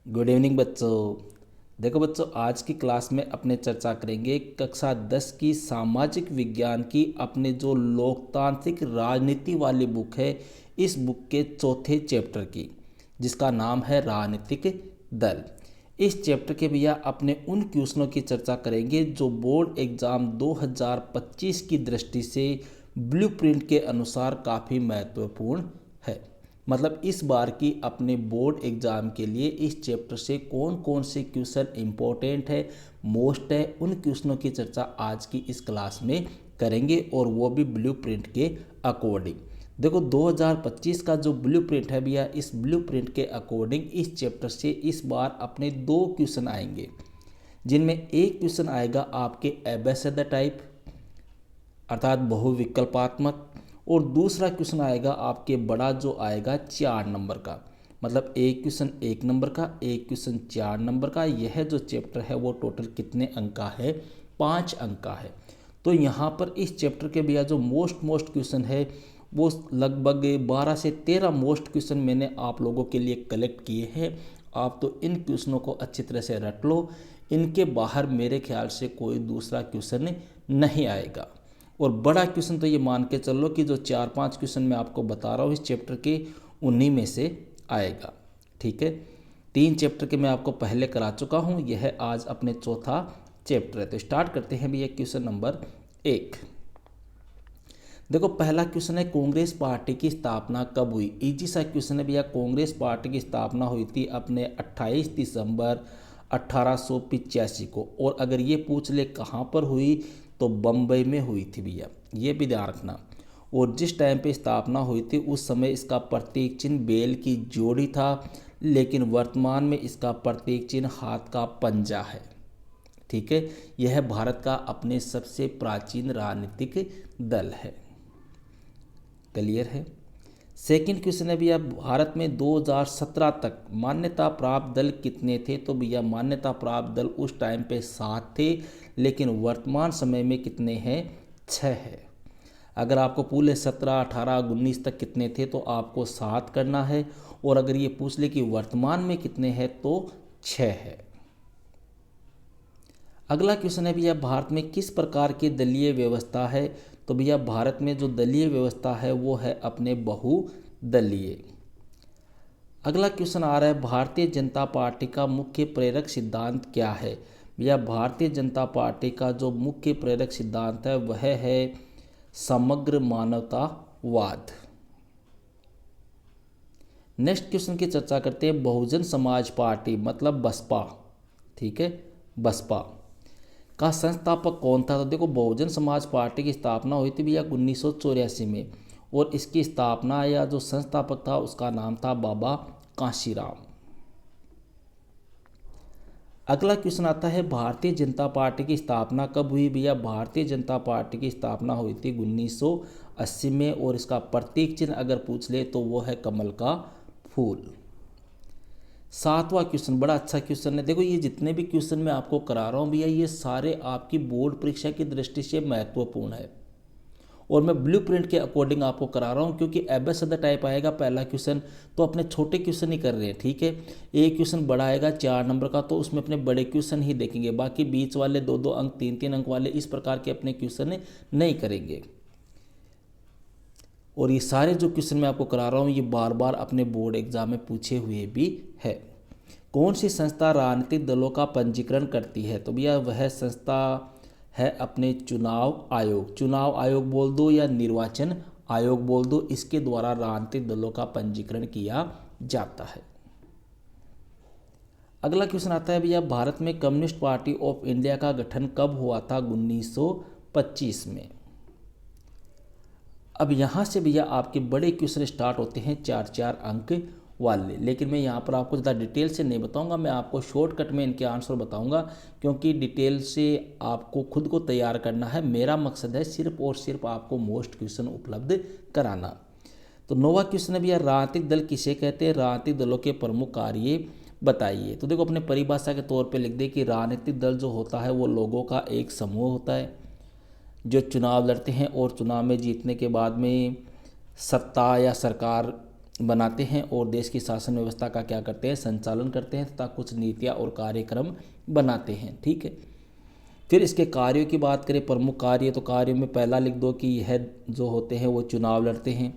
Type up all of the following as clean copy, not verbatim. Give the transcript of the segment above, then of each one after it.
Good evening बच्चों। देखो बच्चों, आज की क्लास में अपने चर्चा करेंगे कक्षा 10 की सामाजिक विज्ञान की अपने जो लोकतांत्रिक राजनीति वाली बुक है, इस बुक के चौथे चैप्टर की, जिसका नाम है राजनीतिक दल। इस चैप्टर के भैया अपने उन क्वेश्चनों की चर्चा करेंगे जो बोर्ड एग्ज़ाम 2025 की दृष्टि से ब्लूप्रिंट के अनुसार काफ़ी महत्वपूर्ण है। मतलब इस बार की अपने बोर्ड एग्ज़ाम के लिए इस चैप्टर से कौन कौन से क्वेश्चन इम्पोर्टेंट है, मोस्ट है, उन क्वेश्चनों की चर्चा आज की इस क्लास में करेंगे, और वो भी ब्लूप्रिंट के अकॉर्डिंग। देखो 2025 का जो ब्लूप्रिंट है भैया, इस ब्लूप्रिंट के अकॉर्डिंग इस चैप्टर से इस बार अपने दो क्वेश्चन आएंगे, जिनमें एक क्वेश्चन आएगा आपके एबेसिडर टाइप अर्थात बहुविकल्पात्मक, और दूसरा क्वेश्चन आएगा आपके बड़ा जो आएगा 4 नंबर का। मतलब एक क्वेश्चन 1 नंबर का, एक क्वेश्चन 4 नंबर का। यह जो चैप्टर है वो टोटल कितने अंक का है? 5 अंक का है। तो यहाँ पर इस चैप्टर के भैया जो मोस्ट क्वेश्चन है वो लगभग 12 से 13 मोस्ट क्वेश्चन मैंने आप लोगों के लिए कलेक्ट किए हैं। आप तो इन क्वेश्चनों को अच्छी तरह से रट लो। इनके बाहर मेरे ख्याल से कोई दूसरा क्वेश्चन नहीं आएगा। और बड़ा क्वेश्चन तो ये मान के चलो कि जो 4-5 क्वेश्चन मैं आपको बता रहा हूँ इस चैप्टर के, उन्हीं में से आएगा। ठीक है, 3 चैप्टर के मैं आपको पहले करा चुका हूँ, यह आज अपने चौथा चैप्टर है। तो स्टार्ट करते हैं भैया क्वेश्चन नंबर 1। देखो पहला क्वेश्चन है, कांग्रेस पार्टी की स्थापना कब हुई? इजी सा क्वेश्चन है भैया। कांग्रेस पार्टी की स्थापना हुई थी अपने 28 दिसंबर 1885 को। और अगर ये पूछ ले कहाँ पर हुई, तो बम्बई में हुई थी भैया, ये भी ध्यान रखना। और जिस टाइम पे स्थापना हुई थी उस समय इसका प्रतीक चिन्ह बैल की जोड़ी था, लेकिन वर्तमान में इसका प्रतीक चिन्ह हाथ का पंजा है। ठीक है, यह भारत का अपने सबसे प्राचीन राजनीतिक दल है। क्लियर है। सेकंड क्वेश्चन है भैया, भारत में 2017 तक मान्यता प्राप्त दल कितने थे? तो भैया मान्यता प्राप्त दल उस टाइम पे 7 थे, लेकिन वर्तमान समय में कितने हैं? 6 है। अगर आपको पूरे 17, 18, 19 तक कितने थे तो आपको 7 करना है, और अगर ये पूछ ले कि वर्तमान में कितने हैं तो 6 है। अगला क्वेश्चन है भैया, भारत में किस प्रकार की दलीय व्यवस्था है? तो भैया भारत में जो दलीय व्यवस्था है वो है अपने बहुदलीय। अगला क्वेश्चन आ रहा है, भारतीय जनता पार्टी का मुख्य प्रेरक सिद्धांत क्या है? भैया भारतीय जनता पार्टी का जो मुख्य प्रेरक सिद्धांत है वह है समग्र मानवतावाद। नेक्स्ट क्वेश्चन की चर्चा करते हैं, बहुजन समाज पार्टी मतलब बसपा, ठीक है, बसपा का संस्थापक कौन था? तो देखो बहुजन समाज पार्टी की स्थापना हुई थी भैया 1984 में, और इसकी स्थापना या जो संस्थापक था उसका नाम था बाबा कांशीराम। अगला क्वेश्चन आता है, भारतीय जनता पार्टी की स्थापना कब हुई? भैया भारतीय जनता पार्टी की स्थापना हुई थी 1980 में, और इसका प्रतीक चिन्ह अगर पूछ ले तो वो है कमल का फूल। 7वां क्वेश्चन बड़ा अच्छा क्वेश्चन है। देखो ये जितने भी क्वेश्चन मैं आपको करा रहा हूँ भैया, ये सारे आपकी बोर्ड परीक्षा की दृष्टि से महत्वपूर्ण है, और मैं ब्लूप्रिंट के अकॉर्डिंग आपको करा रहा हूँ, क्योंकि एबेसिडर टाइप आएगा पहला क्वेश्चन, तो अपने छोटे क्वेश्चन ही कर रहे हैं। ठीक है, एक क्वेश्चन बड़ा आएगा 4 नंबर का, तो उसमें अपने बड़े क्वेश्चन ही देखेंगे, बाकी बीच वाले 2-2 अंक 3-3 अंक वाले इस प्रकार के अपने क्वेश्चन नहीं करेंगे। और ये सारे जो क्वेश्चन मैं आपको करा रहा हूँ ये बार बार अपने बोर्ड एग्जाम में पूछे हुए भी है। कौन सी संस्था राजनीतिक दलों का पंजीकरण करती है? तो भैया वह संस्था है अपने चुनाव आयोग। चुनाव आयोग बोल दो या निर्वाचन आयोग बोल दो, इसके द्वारा राजनीतिक दलों का पंजीकरण किया जाता है। अगला क्वेश्चन आता है भैया, भारत में कम्युनिस्ट पार्टी ऑफ इंडिया का गठन कब हुआ था? 1925 में। अब यहाँ से भैया आपके बड़े क्वेश्चन स्टार्ट होते हैं 4-4 अंक वाले, लेकिन मैं यहाँ पर आपको ज़्यादा डिटेल से नहीं बताऊँगा, मैं आपको शॉर्टकट में इनके आंसर बताऊँगा, क्योंकि डिटेल से आपको खुद को तैयार करना है। मेरा मकसद है सिर्फ और सिर्फ आपको मोस्ट क्वेश्चन उपलब्ध कराना। तो 9वां क्वेश्चन है भैया, राजनीतिक दल किसे कहते हैं? राजनीतिक दलों के प्रमुख कार्य बताइए। तो देखो अपने परिभाषा के तौर पर लिख दे कि राजनीतिक दल जो होता है वो लोगों का एक समूह होता है जो चुनाव लड़ते हैं, और चुनाव में जीतने के बाद में सत्ता या सरकार बनाते हैं और देश की शासन व्यवस्था का क्या करते हैं, संचालन करते हैं तथा कुछ नीतियाँ और कार्यक्रम बनाते हैं। ठीक है, फिर इसके कार्यों की बात करें, प्रमुख कार्य, तो कार्यों में पहला लिख दो कि यह जो होते हैं वो चुनाव लड़ते हैं।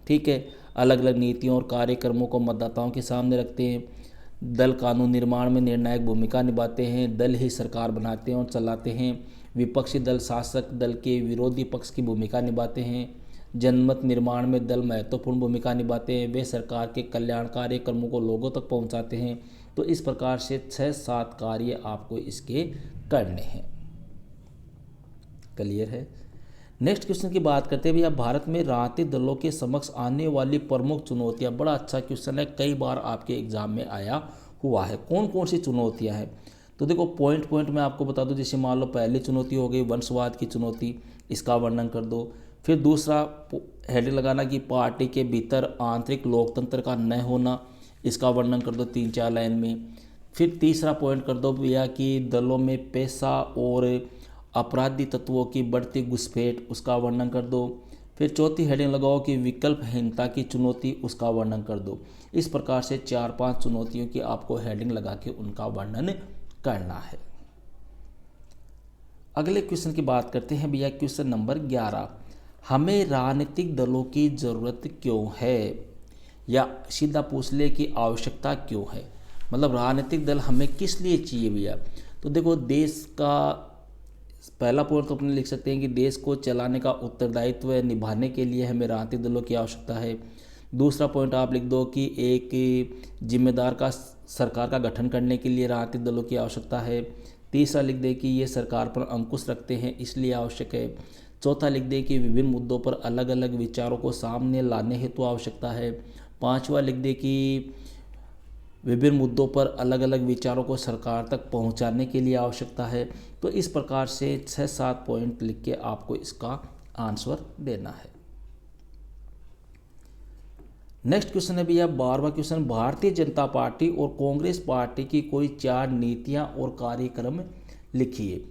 ठीक है, अलग अलग नीतियों और कार्यक्रमों को मतदाताओं के सामने रखते हैं। दल कानून निर्माण में निर्णायक भूमिका निभाते हैं। दल ही सरकार बनाते हैं और चलाते हैं। विपक्षी दल शासक दल के विरोधी पक्ष की भूमिका निभाते हैं। जनमत निर्माण में दल महत्वपूर्ण भूमिका निभाते हैं। वे सरकार के कल्याणकारी कार्यक्रमों को लोगों तक पहुंचाते हैं। तो इस प्रकार से 6-7 कार्य आपको इसके करने हैं। क्लियर है। नेक्स्ट क्वेश्चन की बात करते हैं भैया, भारत में राजनीतिक दलों के समक्ष आने वाली प्रमुख चुनौतियां। बड़ा अच्छा क्वेश्चन है, कई बार आपके एग्जाम में आया हुआ है। कौन कौन सी चुनौतियां हैं, तो देखो पॉइंट पॉइंट में आपको बता दूं। जैसे मान लो पहली चुनौती हो गई वंशवाद की चुनौती, इसका वर्णन कर दो। फिर दूसरा हेडिंग लगाना कि पार्टी के भीतर आंतरिक लोकतंत्र का न होना, इसका वर्णन कर दो 3-4 लाइन में। फिर तीसरा पॉइंट कर दो भैया कि दलों में पैसा और अपराधी तत्वों की बढ़ती घुसपैठ, उसका वर्णन कर दो। फिर चौथी हेडिंग लगाओ कि विकल्पहीनता की चुनौती, उसका वर्णन कर दो। इस प्रकार से 4-5 चुनौतियों की आपको हेडिंग लगा के उनका वर्णन करना है। अगले क्वेश्चन की बात करते हैं भैया, क्वेश्चन नंबर 11, हमें राजनीतिक दलों की ज़रूरत क्यों है, या सीधा पूछ ले कि आवश्यकता क्यों है। मतलब राजनीतिक दल हमें किस लिए चाहिए भैया। तो देखो देश का पहला पॉइंट तो अपने लिख सकते हैं कि देश को चलाने का उत्तरदायित्व निभाने के लिए हमें राजनीतिक दलों की आवश्यकता है। दूसरा पॉइंट आप लिख दो कि एक जिम्मेदार का सरकार का गठन करने के लिए राजनीतिक दलों की आवश्यकता है। तीसरा लिख दे कि ये सरकार पर अंकुश रखते हैं इसलिए आवश्यक है। चौथा लिख दे कि विभिन्न मुद्दों पर अलग अलग विचारों को सामने लाने हेतु आवश्यकता है। पांचवा लिख दे कि विभिन्न मुद्दों पर अलग अलग विचारों को सरकार तक पहुंचाने के लिए आवश्यकता है। तो इस प्रकार से 6-7 पॉइंट लिख के आपको इसका आंसर देना है। नेक्स्ट क्वेश्चन है भैया 12वां क्वेश्चन, भारतीय जनता पार्टी और कांग्रेस पार्टी की कोई 4 नीतियां और कार्यक्रम लिखिए।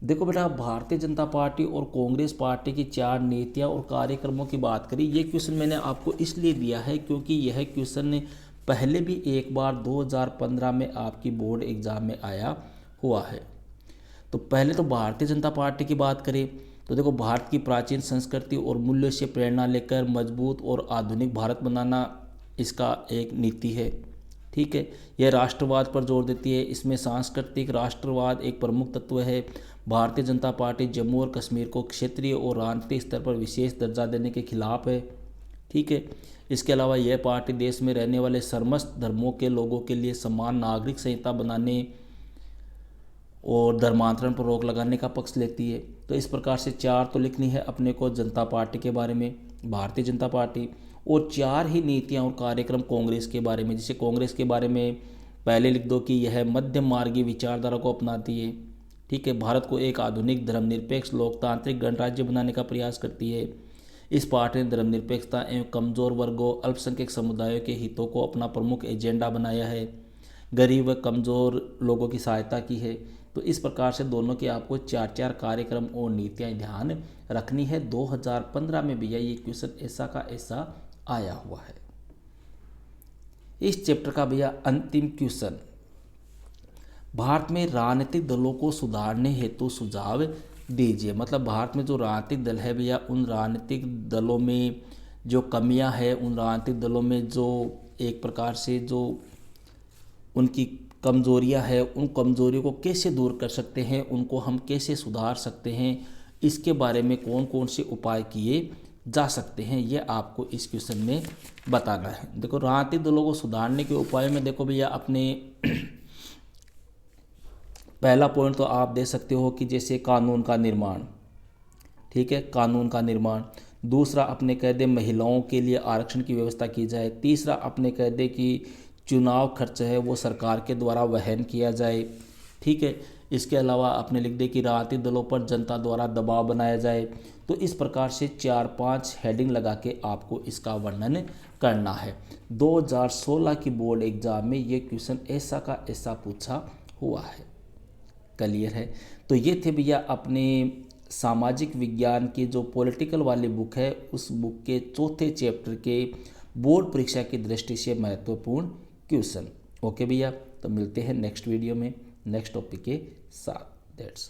देखो बेटा, भारतीय जनता पार्टी और कांग्रेस पार्टी की 4 नीतियां और कार्यक्रमों की बात करी। ये क्वेश्चन मैंने आपको इसलिए दिया है क्योंकि यह क्वेश्चन पहले भी एक बार 2015 में आपकी बोर्ड एग्जाम में आया हुआ है। तो पहले तो भारतीय जनता पार्टी की बात करें तो देखो, भारत की प्राचीन संस्कृति और मूल्यों से प्रेरणा लेकर मजबूत और आधुनिक भारत बनाना इसका एक नीति है। ठीक है, यह राष्ट्रवाद पर जोर देती है। इसमें सांस्कृतिक राष्ट्रवाद एक प्रमुख तत्व है। भारतीय जनता पार्टी जम्मू और कश्मीर को क्षेत्रीय और राजनीतिक स्तर पर विशेष दर्जा देने के खिलाफ है। ठीक है, इसके अलावा यह पार्टी देश में रहने वाले समस्त धर्मों के लोगों के लिए समान नागरिक संहिता बनाने और धर्मांतरण पर रोक लगाने का पक्ष लेती है। तो इस प्रकार से 4 तो लिखनी है अपने को जनता पार्टी के बारे में, भारतीय जनता पार्टी, और 4 ही नीतियां और कार्यक्रम कांग्रेस के बारे में। जैसे कांग्रेस के बारे में पहले लिख दो कि यह मध्यम मार्गी विचारधारा को अपनाती है। ठीक है, भारत को एक आधुनिक धर्मनिरपेक्ष लोकतांत्रिक गणराज्य बनाने का प्रयास करती है। इस पार्टी ने धर्मनिरपेक्षता एवं कमजोर वर्गों अल्पसंख्यक समुदायों के हितों को अपना प्रमुख एजेंडा बनाया है। गरीब व कमजोर लोगों की सहायता की है। तो इस प्रकार से दोनों के आपको 4-4 कार्यक्रम और नीतियां ध्यान रखनी है। 2015 में भैया ये क्वेश्चन ऐसा का ऐसा आया हुआ है। इस चैप्टर का भैया अंतिम क्वेश्चन, भारत में राजनीतिक दलों को सुधारने हेतु सुझाव दीजिए। मतलब भारत में जो राजनीतिक दल है भैया, उन राजनीतिक दलों में जो कमियां हैं, उन राजनीतिक दलों में जो एक प्रकार से जो उनकी कमजोरियां हैं, उन कमजोरियों को कैसे दूर कर सकते हैं, उनको हम कैसे सुधार सकते हैं, इसके बारे में कौन कौन से उपाय किए जा सकते हैं, ये आपको इस क्वेश्चन में बताना है। देखो, राजनीतिक दलों को सुधारने के उपाय में देखो भैया, अपने पहला पॉइंट तो आप दे सकते हो कि जैसे कानून का निर्माण। ठीक है, कानून का निर्माण। दूसरा, अपने कह दे महिलाओं के लिए आरक्षण की व्यवस्था की जाए। तीसरा, अपने कह दे कि चुनाव खर्च है वो सरकार के द्वारा वहन किया जाए। ठीक है, इसके अलावा अपने लिख दे कि राजनीतिक दलों पर जनता द्वारा दबाव बनाया जाए। तो इस प्रकार से 4-5 हेडिंग लगा के आपको इसका वर्णन करना है। 2016 की बोर्ड एग्जाम में ये क्वेश्चन ऐसा का ऐसा पूछा हुआ है। क्लियर है। तो ये थे भैया अपने सामाजिक विज्ञान की जो पॉलिटिकल वाली बुक है, उस बुक के चौथे चैप्टर के बोर्ड परीक्षा की दृष्टि से महत्वपूर्ण क्वेश्चन। ओके भैया, तो मिलते हैं नेक्स्ट वीडियो में नेक्स्ट टॉपिक के साथ। दैट्स